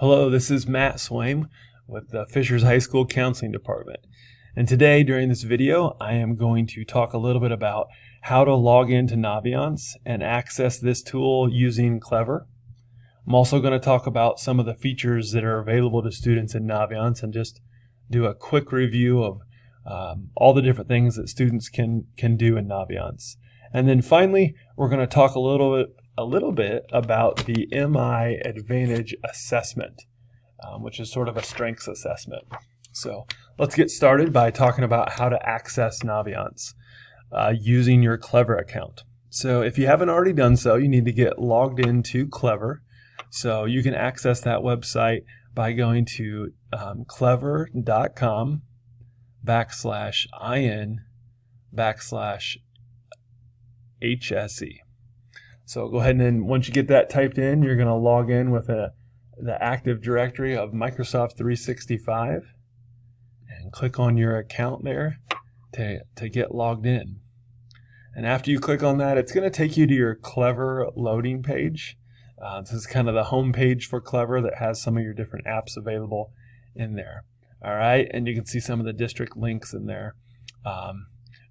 Hello, this is Matt Swaim with the Fishers High School Counseling Department. And today, during this video, I am going to talk a little bit about how to log into Naviance and access this tool using Clever. I'm also going to talk about some of the features that are available to students in Naviance and just do a quick review of all the different things that students can do in Naviance. And then finally, we're going to talk a little bit about the MI Advantage assessment, which is sort of a strengths assessment. So let's get started by talking about how to access Naviance using your Clever account. So if you haven't already done so, you need to get logged into Clever. So you can access that website by going to clever.com/in/HSE. So go ahead and once you get that typed in, you're going to log in with the Active Directory of Microsoft 365 and click on your account there to get logged in. And after you click on that, it's going to take you to your Clever loading page. This is kind of the home page for Clever that has some of your different apps available in there. All right, and you can see some of the district links in there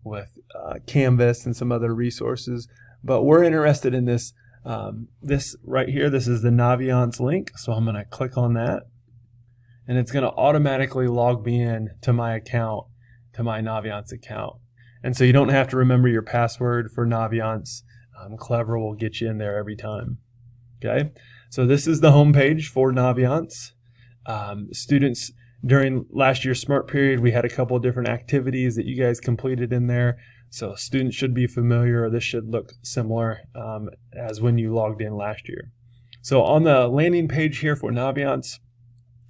with Canvas and some other resources. But we're interested in this right here. This is the Naviance link, so I'm going to click on that, and it's going to automatically log me in to my account, to my Naviance account. And so you don't have to remember your password for Naviance. Clever will get you in there every time. Okay, so this is the home page for Naviance. Students, during last year's SMART period, we had a couple of different activities that you guys completed in there. So students should be familiar, or this should look similar as when you logged in last year. So on the landing page here for Naviance,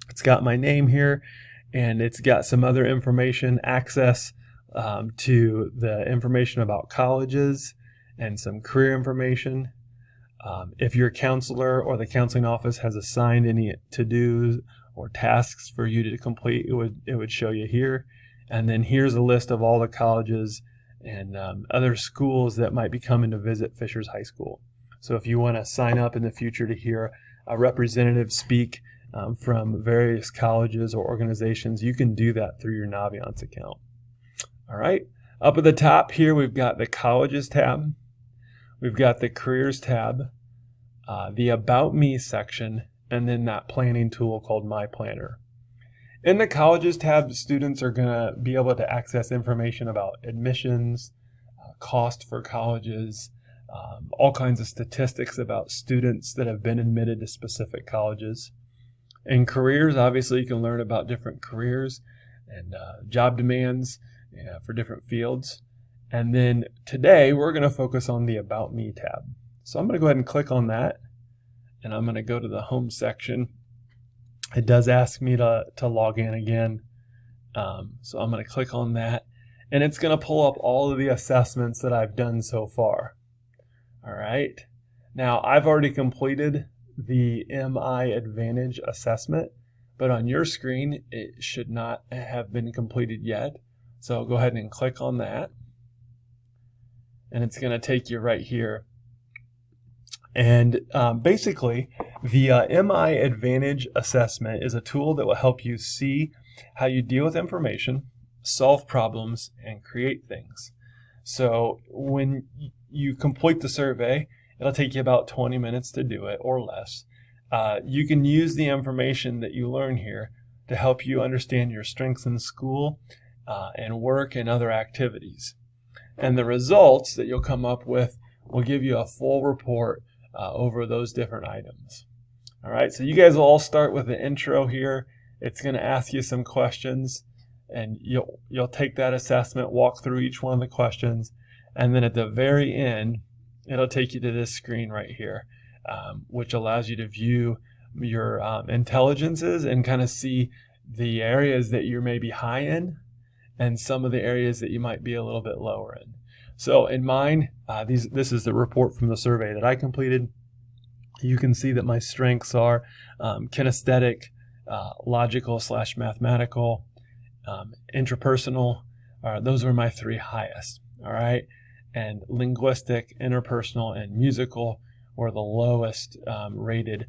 it's got my name here, and it's got some other information, access to the information about colleges and some career information. If your counselor or the counseling office has assigned any to-dos or tasks for you to complete, it would show you here. And then here's a list of all the colleges and other schools that might be coming to visit Fishers High School. So if you want to sign up in the future to hear a representative speak from various colleges or organizations, you can do that through your Naviance account. All right, up at the top here, we've got the Colleges tab. We've got the Careers tab, the About Me section, and then that planning tool called My Planner. In the Colleges tab, students are going to be able to access information about admissions, cost for colleges, all kinds of statistics about students that have been admitted to specific colleges. In Careers, obviously, you can learn about different careers and job demands for different fields. And then today, we're going to focus on the About Me tab. So I'm going to go ahead and click on that, and I'm going to go to the Home section. It does ask me to log in again, so I'm going to click on that, and it's going to pull up all of the assessments that I've done so far. All right, now I've already completed the MI Advantage assessment, but on your screen it should not have been completed yet. So go ahead and click on that, and it's going to take you right here. And basically, the MI Advantage assessment is a tool that will help you see how you deal with information, solve problems, and create things. So when you complete the survey, it'll take you about 20 minutes to do it or less. You can use the information that you learn here to help you understand your strengths in school and work and other activities. And the results that you'll come up with will give you a full report over those different items. All right, so you guys will all start with the intro here. It's going to ask you some questions, and you'll take that assessment, walk through each one of the questions, and then at the very end, it'll take you to this screen right here, which allows you to view your intelligences and kind of see the areas that you're maybe high in and some of the areas that you might be a little bit lower in. So in mine, this is the report from the survey that I completed. You can see that my strengths are kinesthetic, logical/mathematical, intrapersonal. Those were my three highest. All right, and linguistic, interpersonal, and musical were the lowest rated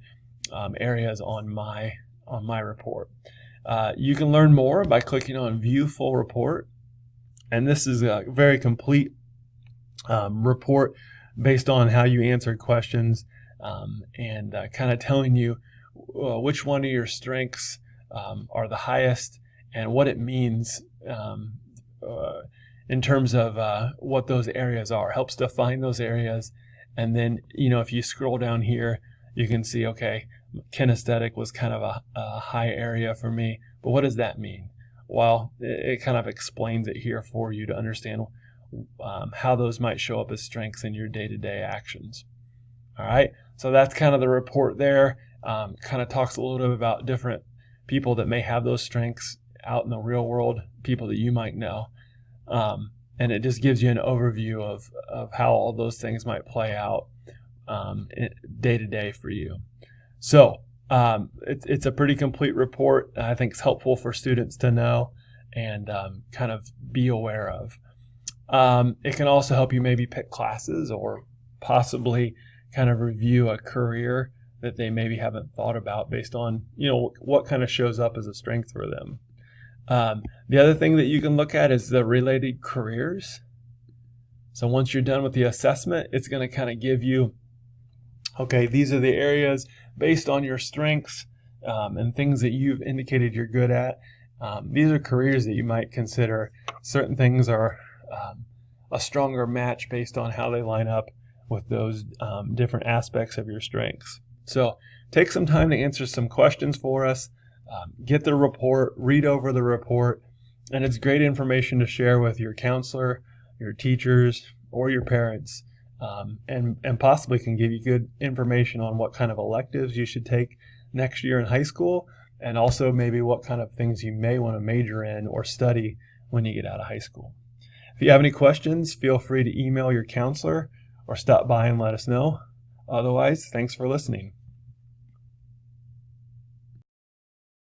areas on my report. You can learn more by clicking on View Full Report, and this is a very complete report based on how you answered questions and kind of telling you which one of your strengths are the highest and what it means in terms of what those areas are. Helps define those areas. And then, if you scroll down here, you can see, okay, kinesthetic was kind of a high area for me. But what does that mean? Well, it kind of explains it here for you to understand how those might show up as strengths in your day-to-day actions. All right, so that's kind of the report there. Kind of talks a little bit about different people that may have those strengths out in the real world, people that you might know. And it just gives you an overview of how all those things might play out day to day for you. So it's a pretty complete report. I think it's helpful for students to know and kind of be aware of. It can also help you maybe pick classes or possibly kind of review a career that they maybe haven't thought about based on, what kind of shows up as a strength for them. The other thing that you can look at is the related careers. So once you're done with the assessment, it's going to kind of give you, okay, these are the areas based on your strengths and things that you've indicated you're good at. These are careers that you might consider. Certain things are a stronger match based on how they line up with those different aspects of your strengths. So take some time to answer some questions for us. Get the report, read over the report, and it's great information to share with your counselor, your teachers, or your parents, and possibly can give you good information on what kind of electives you should take next year in high school, and also maybe what kind of things you may want to major in or study when you get out of high school. If you have any questions, feel free to email your counselor or stop by and let us know. Otherwise, thanks for listening.